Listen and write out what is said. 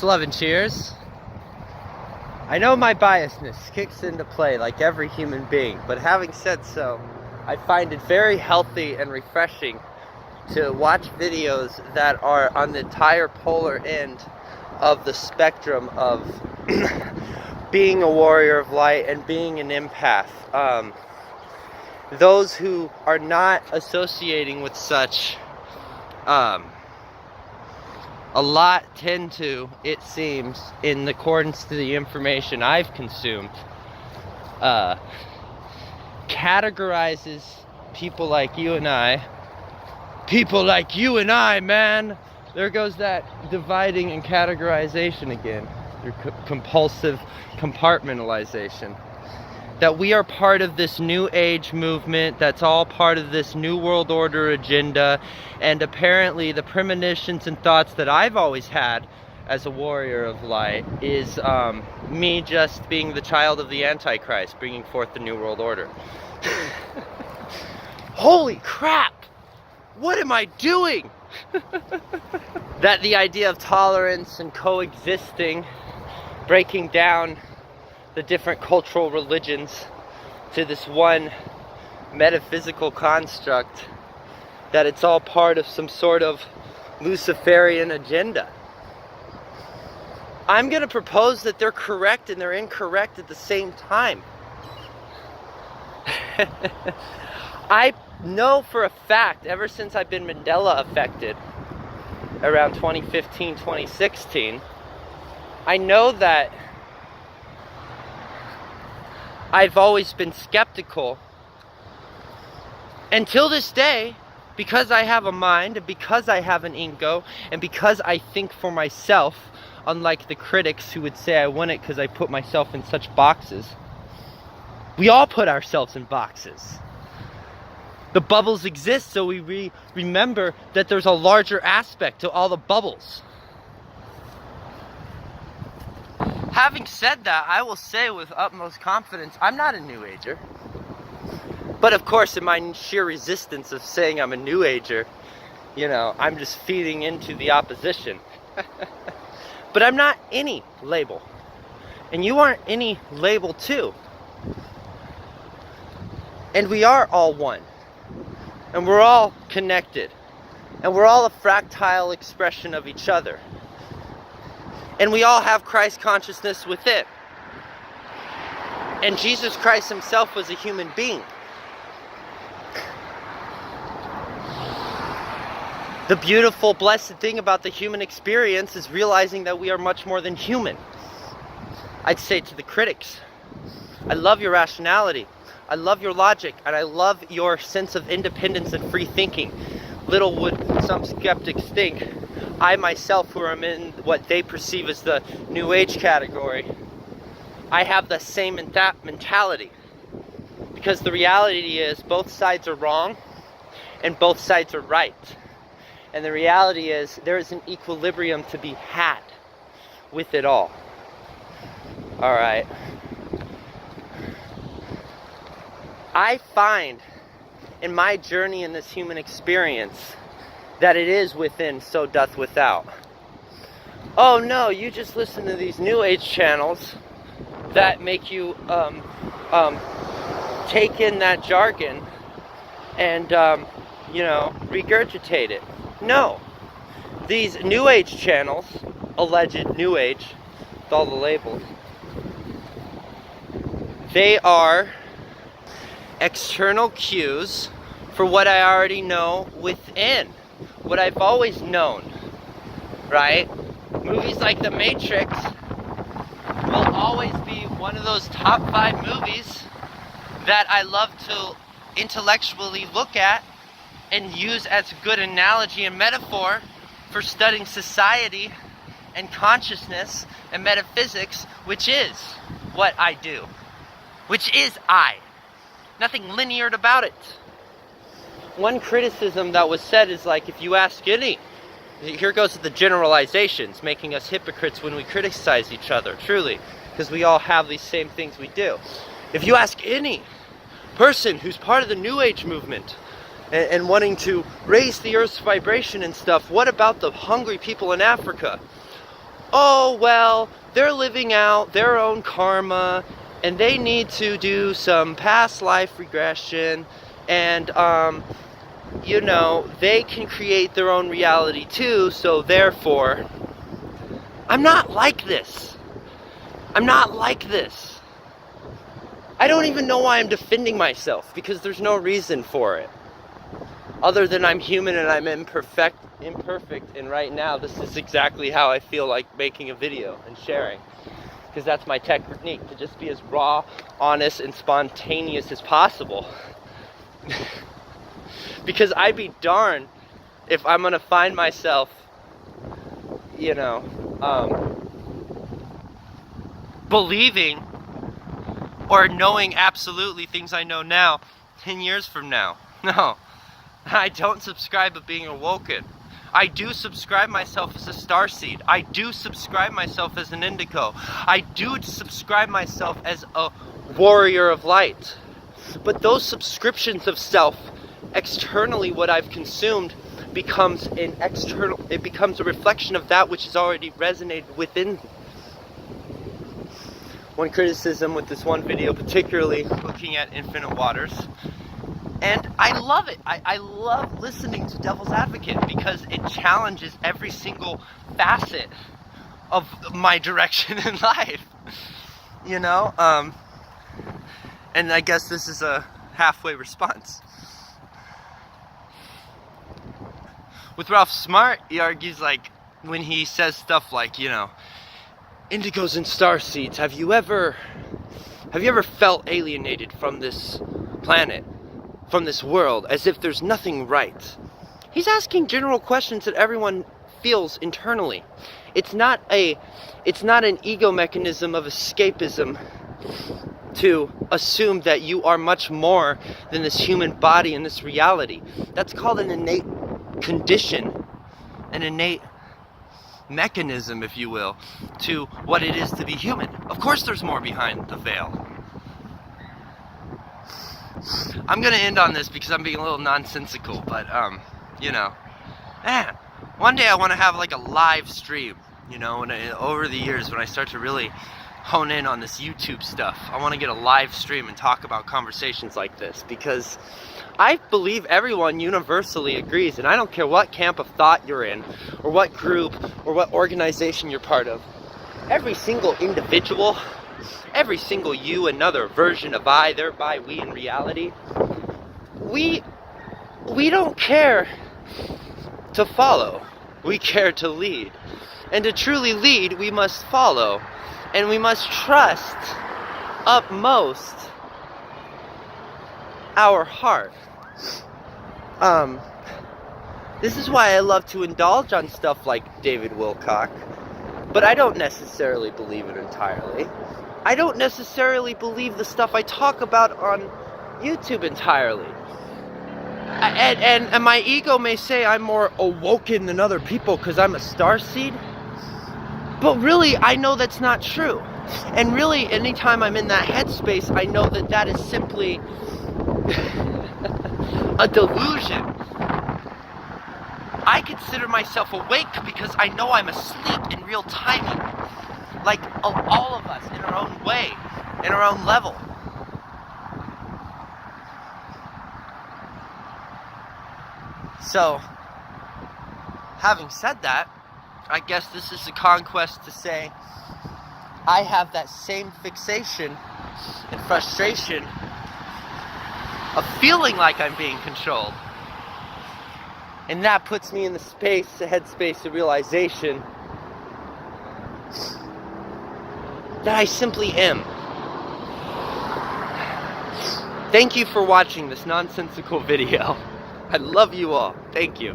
Love and cheers. I know my biasness kicks into play like every human being, but having said so, I find it very healthy and refreshing to watch videos that are on the entire polar end of the spectrum of being a warrior of light and being an empath. Those who are not associating with such, a lot tend to, it seems, in accordance to the information I've consumed, categorizes people like you and I. People like you and I, man! There goes that dividing and categorization again. Your compulsive compartmentalization. That we are part of this new age movement, that's all part of this new world order agenda, and apparently the premonitions and thoughts that I've always had as a warrior of light is me just being the child of the Antichrist, bringing forth the new world order. Holy crap! What am I doing? That the idea of tolerance and coexisting, breaking down the different cultural religions to this one metaphysical construct, that it's all part of some sort of Luciferian agenda. I'm going to propose that they're correct and they're incorrect at the same time. I know for a fact, ever since I've been Mandela affected, around 2015, 2016, I know that I've always been skeptical until this day, because I have a mind, and because I have an ego, and because I think for myself, unlike the critics who would say I won it because I put myself in such boxes. We all put ourselves in boxes. The bubbles exist so we remember that there's a larger aspect to all the bubbles. Having said that, I will say with utmost confidence, I'm not a New Ager. But of course, in my sheer resistance of saying I'm a New Ager, I'm just feeding into the opposition. But I'm not any label. And you aren't any label too. And we are all one. And we're all connected. And we're all a fractile expression of each other. And we all have Christ consciousness within. And Jesus Christ himself was a human being. The beautiful, blessed thing about the human experience is realizing that we are much more than human. I'd say to the critics, I love your rationality, I love your logic, and I love your sense of independence and free thinking. Little would some skeptics think, I myself, who am in what they perceive as the New Age category, I have the same mentality. Because the reality is both sides are wrong and both sides are right. And the reality is there is an equilibrium to be had with it all. Alright. I find in my journey in this human experience that it is within, so doth without. Oh no, you just listen to these New Age channels that make you take in that jargon and regurgitate it. No. These New Age channels, alleged New Age, with all the labels, they are external cues for what I already know within. What I've always known, right? Movies like The Matrix will always be one of those top 5 movies that I love to intellectually look at and use as a good analogy and metaphor for studying society and consciousness and metaphysics, which is what I do. Which is I. Nothing linear about it. One criticism that was said is like, if you ask any, here goes the generalizations, making us hypocrites when we criticize each other, truly, because we all have these same things we do. If you ask any person who's part of the New Age movement and wanting to raise the Earth's vibration and stuff, what about the hungry people in Africa? oh, well, they're living out their own karma and they need to do some past life regression, and you know, they can create their own reality too, so therefore, I'm not like this. I'm not like this. I don't even know why I'm defending myself, because there's no reason for it. Other than I'm human and I'm imperfect, and right now this is exactly how I feel like making a video and sharing. Because that's my technique, to just be as raw, honest, and spontaneous as possible. Because I'd be darned if I'm gonna find myself, you know, believing or knowing absolutely things I know now 10 years from now. No, I don't subscribe to being awoken. I do subscribe myself as a starseed. I do subscribe myself as an indigo. I do subscribe myself as a warrior of light. But those subscriptions of self, externally what I've consumed, becomes an external, it becomes a reflection of that which has already resonated within. One criticism with this one video, particularly looking at Infinite Waters, and I love it. I love listening to Devil's Advocate because it challenges every single facet of my direction in life. You know? And I guess this is a halfway response. With Ralph Smart, he argues, like, when he says stuff like, you know, indigos and starseeds, have you ever felt alienated from this planet, from this world, as if there's nothing right? He's asking general questions that everyone feels internally. It's not an ego mechanism of escapism to assume that you are much more than this human body and this reality. That's called an innate condition, an innate mechanism, if you will, to what it is to be human. Of course there's more behind the veil. I'm gonna end on this because I'm being a little nonsensical, but you know, man, one day I want to have like a live stream, you know, and over the years when I start to really hone in on this YouTube stuff, I want to get a live stream and talk about conversations like this, because I believe everyone universally agrees, and I don't care what camp of thought you're in, or what group, or what organization you're part of. Every single individual, every single you, another version of I, thereby we in reality, we don't care to follow, we care to lead. And to truly lead, we must follow, and we must trust upmost our heart. This is why I love to indulge on stuff like David Wilcock, but I don't necessarily believe it entirely. I don't necessarily believe the stuff I talk about on YouTube entirely. And my ego may say I'm more awoken than other people because I'm a starseed, but really I know that's not true. And really, anytime I'm in that headspace, I know that that is simply a delusion. I consider myself awake because I know I'm asleep in real timing. Like all of us, in our own way, in our own level. So, having said that, I guess this is a conquest to say I have that same fixation and frustration of feeling like I'm being controlled. And that puts me in the space, the headspace of realization that I simply am. Thank you for watching this nonsensical video. I love you all. Thank you.